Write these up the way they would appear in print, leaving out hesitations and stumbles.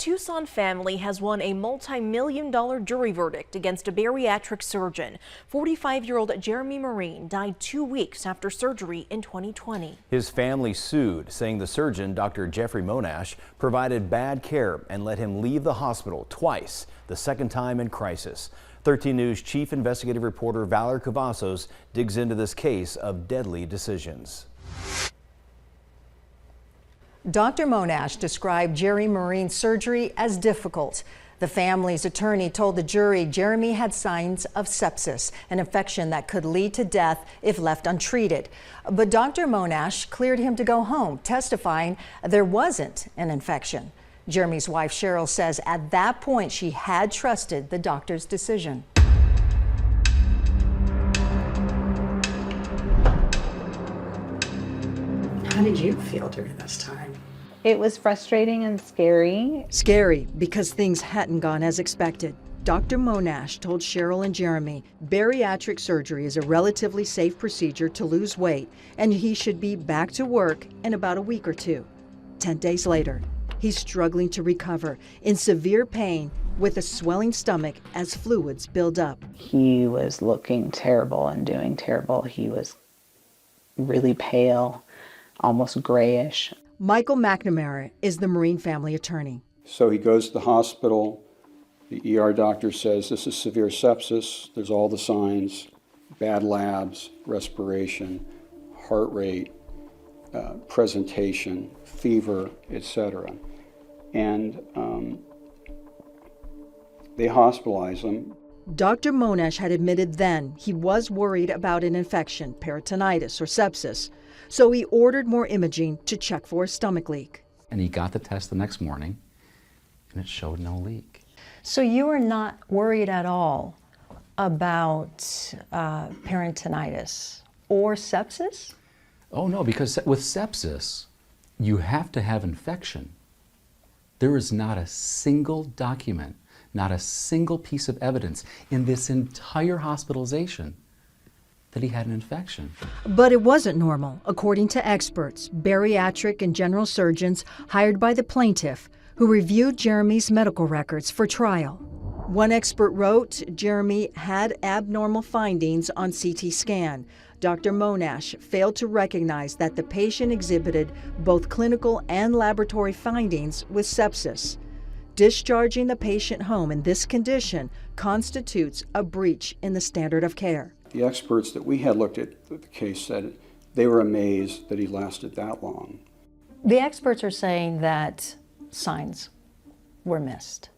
Tucson family has won a multi-million-dollar jury verdict against a bariatric surgeon. 45-year-old Jeremy Marine died 2 weeks after surgery in 2020. His family sued, saying the surgeon, Dr. Jeffrey Monash, provided bad care and let him leave the hospital twice, the second time in crisis. 13 News Chief Investigative Reporter Valerie Cavazos digs into this case of deadly decisions. Dr. Monash described Jeremy Marine's surgery as difficult. The family's attorney told the jury Jeremy had signs of sepsis, an infection that could lead to death if left untreated. But Dr. Monash cleared him to go home, testifying there wasn't an infection. Jeremy's wife Cheryl says at that point she had trusted the doctor's decision. How did you feel during this time? It was frustrating and scary. Scary because things hadn't gone as expected. Dr. Monash told Cheryl and Jeremy bariatric surgery is a relatively safe procedure to lose weight, and he should be back to work in about a week or two. 10 days later, he's struggling to recover, in severe pain with a swelling stomach as fluids build up. He was looking terrible and doing terrible. He was really pale, almost grayish. Michael McNamara is the Marine family attorney. So he goes to the hospital. The ER doctor says this is severe sepsis. There's all the signs, bad labs, respiration, heart rate, presentation, fever, etc. And they hospitalize him. Dr. Monash had admitted then he was worried about an infection, peritonitis or sepsis, so he ordered more imaging to check for a stomach leak. And he got the test the next morning, and it showed no leak. So you were not worried at all about peritonitis or sepsis? Oh no, because with sepsis, you have to have infection. There is not a single document, not a single piece of evidence in this entire hospitalization that he had an infection. But it wasn't normal, according to experts, bariatric and general surgeons hired by the plaintiff who reviewed Jeremy's medical records for trial. One expert wrote Jeremy had abnormal findings on CT scan. Dr. Monash failed to recognize that the patient exhibited both clinical and laboratory findings with sepsis. Discharging the patient home in this condition constitutes a breach in the standard of care. The experts that we had looked at the case said they were amazed that he lasted that long. The experts are saying that signs were missed.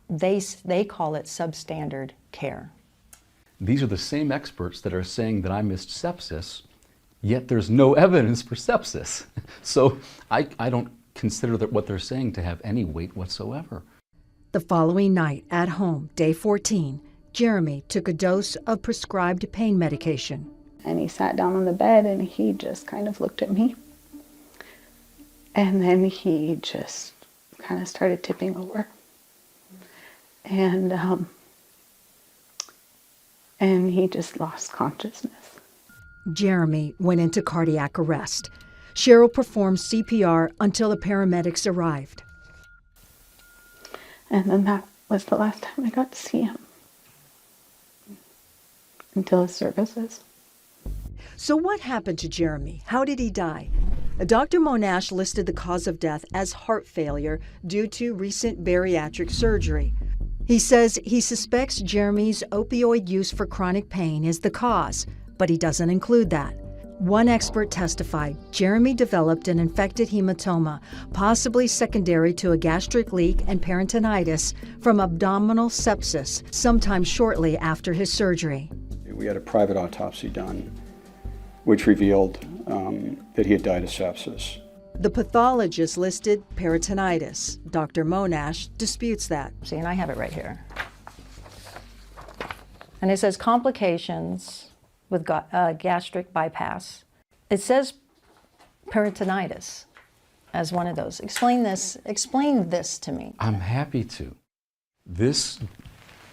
They call it substandard care. These are the same experts that are saying that I missed sepsis, yet there's no evidence for sepsis. So I don't consider that what they're saying to have any weight whatsoever. The following night at home, day 14, Jeremy took a dose of prescribed pain medication. And he sat down on the bed and he just kind of looked at me. And then he just kind of started tipping over. And he just lost consciousness. Jeremy went into cardiac arrest. Cheryl performed CPR until the paramedics arrived. And then that was the last time I got to see him. Until his services. So what happened to Jeremy? How did he die? Dr. Monash listed the cause of death as heart failure due to recent bariatric surgery. He says he suspects Jeremy's opioid use for chronic pain is the cause, but he doesn't include that. One expert testified Jeremy developed an infected hematoma, possibly secondary to a gastric leak and peritonitis from abdominal sepsis, sometime shortly after his surgery. We had a private autopsy done, which revealed that he had died of sepsis. The pathologist listed peritonitis. Dr. Monash disputes that. See, and I have it right here. And it says complications with gastric bypass. It says peritonitis as one of those. Explain this to me. I'm happy to. This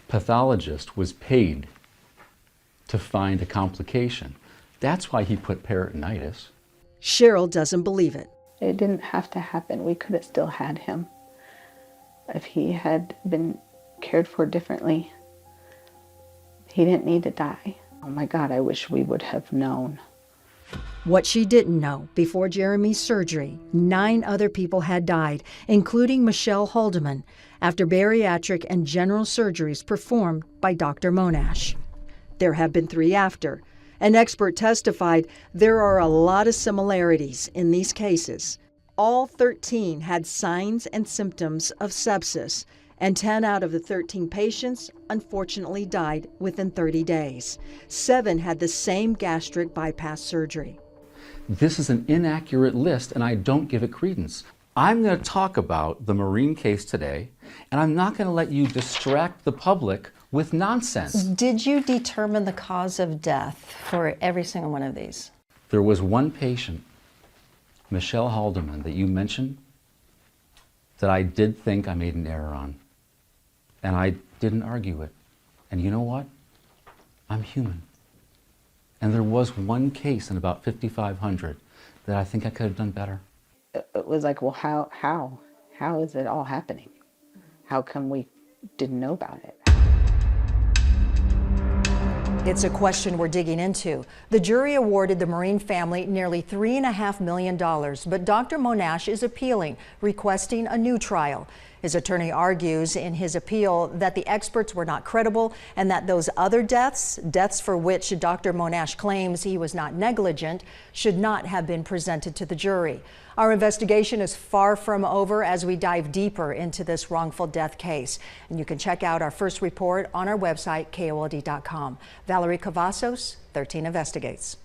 pathologist was paid to find a complication. That's why he put peritonitis. Cheryl doesn't believe it. It didn't have to happen. We could have still had him if he had been cared for differently. He didn't need to die. Oh my God, I wish we would have known. What she didn't know, before Jeremy's surgery, 9 other people had died, including Michelle Haldeman, after bariatric and general surgeries performed by Dr. Monash. There have been 3 after. An expert testified there are a lot of similarities in these cases. All 13 had signs and symptoms of sepsis, and 10 out of the 13 patients unfortunately died within 30 days. 7 had the same gastric bypass surgery. This is an inaccurate list, and I don't give it credence. I'm going to talk about the Marine case today, and I'm not going to let you distract the public with nonsense. Did you determine the cause of death for every single one of these? There was one patient, Michelle Haldeman, that you mentioned, that I did think I made an error on. And I didn't argue it. And you know what? I'm human. And there was one case in about 5,500 that I think I could have done better. It was like, well, how is it all happening? How come we didn't know about it? It's a question we're digging into. The jury awarded the Marine family nearly $3.5 million, but Dr. Monash is appealing, requesting a new trial. His attorney argues in his appeal that the experts were not credible and that those other deaths for which Dr. Monash claims he was not negligent, should not have been presented to the jury. Our investigation is far from over as we dive deeper into this wrongful death case. And you can check out our first report on our website, KOLD.com. Valerie Cavazos, 13 Investigates.